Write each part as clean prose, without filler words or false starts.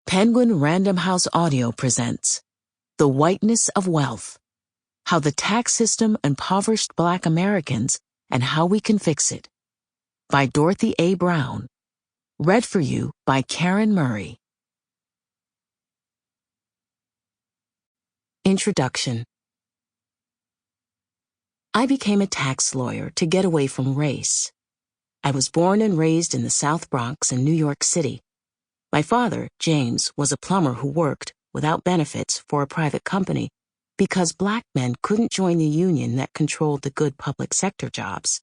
Penguin Random House Audio presents The Whiteness of Wealth: How the Tax System Impoverished Black Americans and How We Can Fix It, by Dorothy A. Brown. Read for you by Karen Murray. Introduction. I became a tax lawyer to get away from race. I was born and raised in the South Bronx in New York City. My father, James, was a plumber who worked, without benefits, for a private company because black men couldn't join the union that controlled the good public sector jobs.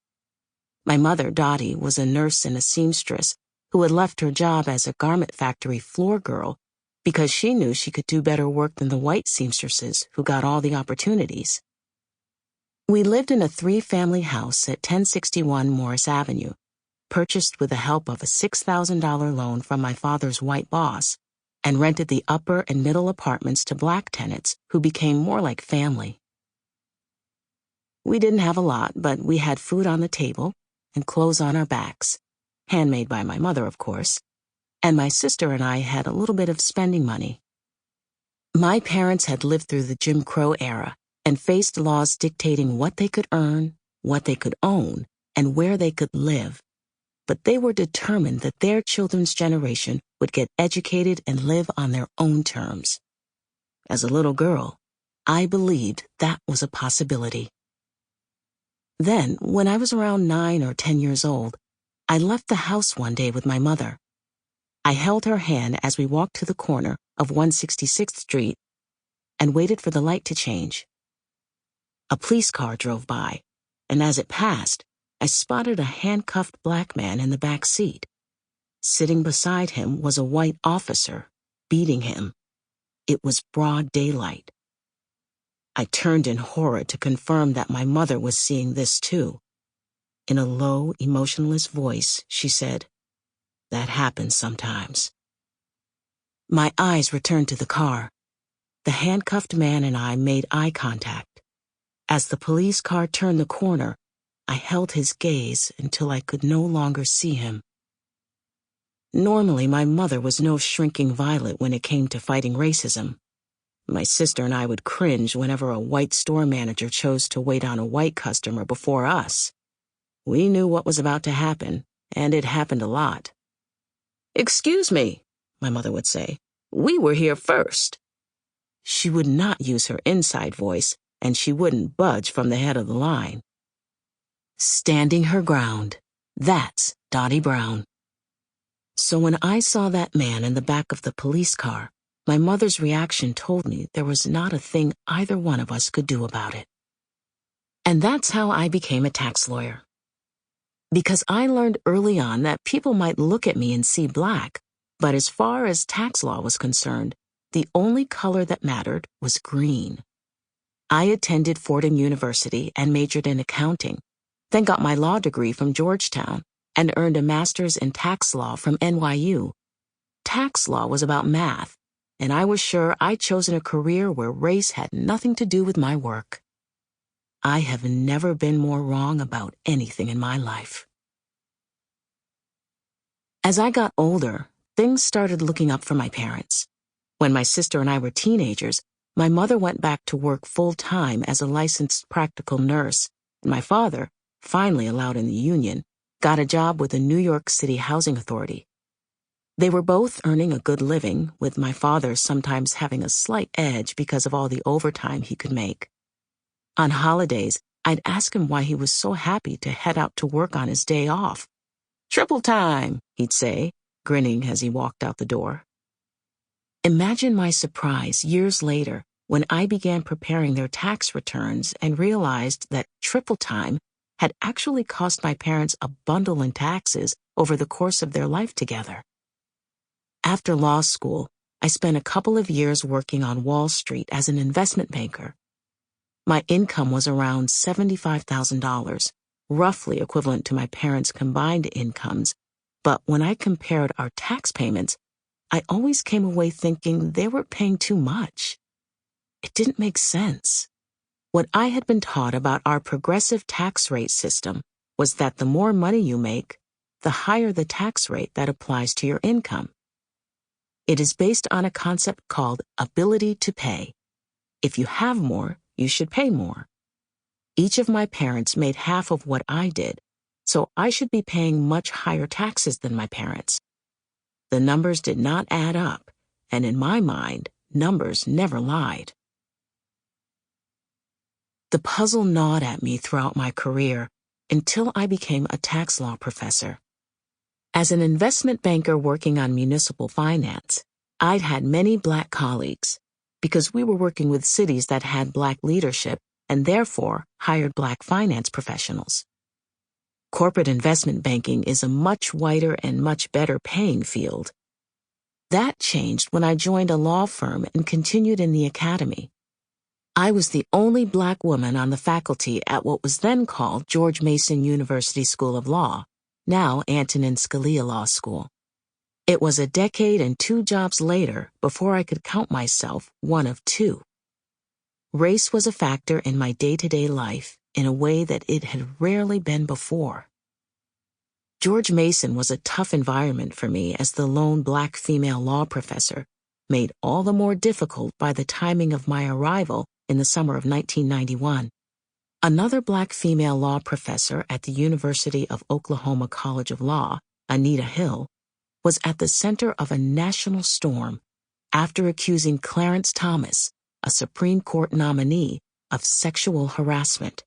My mother, Dottie, was a nurse and a seamstress who had left her job as a garment factory floor girl because she knew she could do better work than the white seamstresses who got all the opportunities. We lived in a 3-family house at 1061 Morris Avenue, purchased with the help of a $6,000 loan from my father's white boss, and rented the upper and middle apartments to black tenants who became more like family. We didn't have a lot, but we had food on the table and clothes on our backs, handmade by my mother, of course, and my sister and I had a little bit of spending money. My parents had lived through the Jim Crow era and faced laws dictating what they could earn, what they could own, and where they could live. But they were determined that their children's generation would get educated and live on their own terms. As a little girl, I believed that was a possibility. Then, when I was around 9 or 10 years old, I left the house one day with my mother. I held her hand as we walked to the corner of 166th Street and waited for the light to change. A police car drove by, and as it passed, I spotted a handcuffed black man in the back seat. Sitting beside him was a white officer, beating him. It was broad daylight. I turned in horror to confirm that my mother was seeing this too. In a low, emotionless voice, she said, "That happens sometimes." My eyes returned to the car. The handcuffed man and I made eye contact. As the police car turned the corner, I held his gaze until I could no longer see him. Normally, my mother was no shrinking violet when it came to fighting racism. My sister and I would cringe whenever a white store manager chose to wait on a white customer before us. We knew what was about to happen, and it happened a lot. "Excuse me," my mother would say, "we were here first." She would not use her inside voice, and she wouldn't budge from the head of the line. Standing her ground. That's Dottie Brown. So when I saw that man in the back of the police car, my mother's reaction told me there was not a thing either one of us could do about it. And that's how I became a tax lawyer. Because I learned early on that people might look at me and see black, but as far as tax law was concerned, the only color that mattered was green. I attended Fordham University and majored in accounting, then got my law degree from Georgetown and earned a master's in tax law from NYU. Tax law was about math, and I was sure I'd chosen a career where race had nothing to do with my work. I have never been more wrong about anything in my life. As I got older, things started looking up for my parents. When my sister and I were teenagers, my mother went back to work full-time as a licensed practical nurse, and my father, finally allowed in the union, got a job with the New York City Housing Authority. They were both earning a good living, with my father sometimes having a slight edge because of all the overtime he could make. On holidays, I'd ask him why he was so happy to head out to work on his day off. "Triple time," he'd say, grinning as he walked out the door. Imagine my surprise years later when I began preparing their tax returns and realized that triple time had actually cost my parents a bundle in taxes over the course of their life together. After law school, I spent a couple of years working on Wall Street as an investment banker. My income was around $75,000, roughly equivalent to my parents' combined incomes, but when I compared our tax payments, I always came away thinking they were paying too much. It didn't make sense. What I had been taught about our progressive tax rate system was that the more money you make, the higher the tax rate that applies to your income. It is based on a concept called ability to pay. If you have more, you should pay more. Each of my parents made half of what I did, so I should be paying much higher taxes than my parents. The numbers did not add up, and in my mind, numbers never lied. The puzzle gnawed at me throughout my career until I became a tax law professor. As an investment banker working on municipal finance, I'd had many Black colleagues because we were working with cities that had Black leadership and therefore hired Black finance professionals. Corporate investment banking is a much wider and much better paying field. That changed when I joined a law firm and continued in the academy. I was the only Black woman on the faculty at what was then called George Mason University School of Law, now Antonin Scalia Law School. It was a decade and 2 jobs later before I could count myself one of 2. Race was a factor in my day-to-day life in a way that it had rarely been before. George Mason was a tough environment for me as the lone Black female law professor, made all the more difficult by the timing of my arrival in the summer of 1991. Another Black female law professor at the University of Oklahoma College of Law, Anita Hill, was at the center of a national storm after accusing Clarence Thomas, a Supreme Court nominee, of sexual harassment.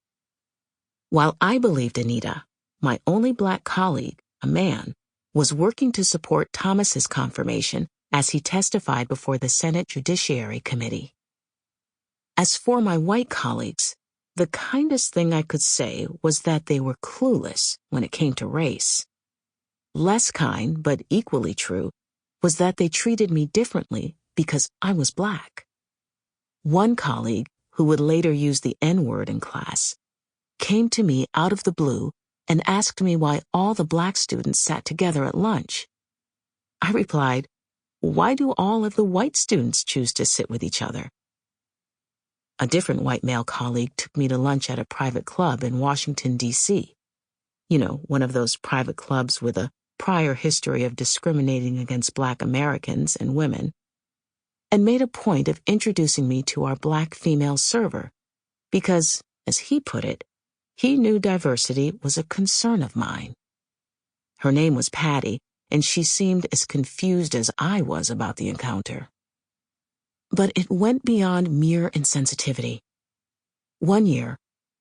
While I believed Anita, my only Black colleague, a man, was working to support Thomas's confirmation as he testified before the Senate Judiciary Committee. As for my white colleagues, the kindest thing I could say was that they were clueless when it came to race. Less kind, but equally true, was that they treated me differently because I was Black. One colleague, who would later use the N-word in class, came to me out of the blue and asked me why all the Black students sat together at lunch. I replied, "Why do all of the white students choose to sit with each other?" A different white male colleague took me to lunch at a private club in Washington, D.C. One of those private clubs with a prior history of discriminating against Black Americans and women, and made a point of introducing me to our Black female server because, as he put it, he knew diversity was a concern of mine. Her name was Patty, and she seemed as confused as I was about the encounter. But it went beyond mere insensitivity. One year,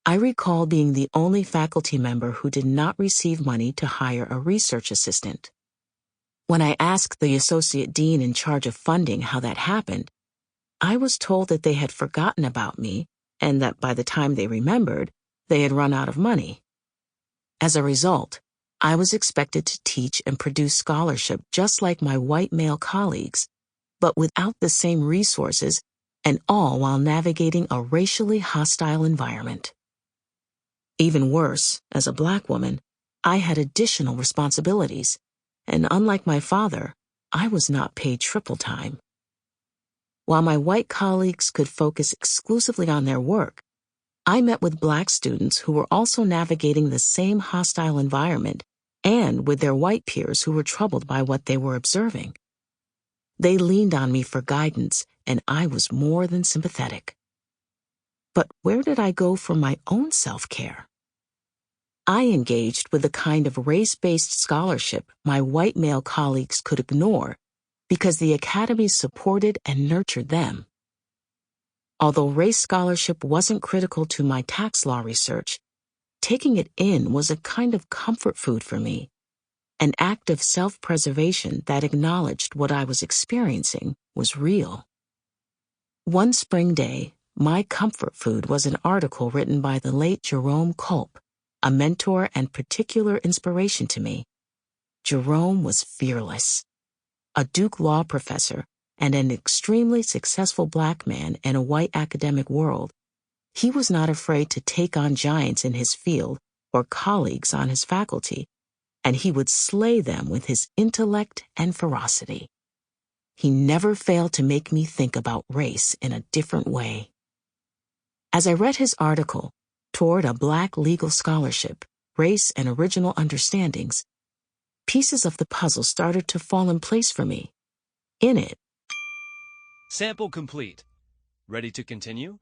I recall being the only faculty member who did not receive money to hire a research assistant. When I asked the associate dean in charge of funding how that happened, I was told that they had forgotten about me and that by the time they remembered, they had run out of money. As a result, I was expected to teach and produce scholarship just like my white male colleagues, but without the same resources, and all while navigating a racially hostile environment. Even worse, as a Black woman, I had additional responsibilities, and unlike my father, I was not paid triple time. While my white colleagues could focus exclusively on their work, I met with Black students who were also navigating the same hostile environment and with their white peers who were troubled by what they were observing. They leaned on me for guidance, and I was more than sympathetic. But where did I go for my own self-care? I engaged with the kind of race-based scholarship my white male colleagues could ignore because the academy supported and nurtured them. Although race scholarship wasn't critical to my tax law research, taking it in was a kind of comfort food for me, an act of self-preservation that acknowledged what I was experiencing was real. One spring day, my comfort food was an article written by the late Jerome Culp, a mentor and particular inspiration to me. Jerome was fearless. A Duke law professor and an extremely successful Black man in a white academic world, he was not afraid to take on giants in his field or colleagues on his faculty, and he would slay them with his intellect and ferocity. He never failed to make me think about race in a different way. As I read his article, Toward a Black Legal Scholarship, Race and Original Understandings, pieces of the puzzle started to fall in place for me. In it, Sample complete. Ready to continue?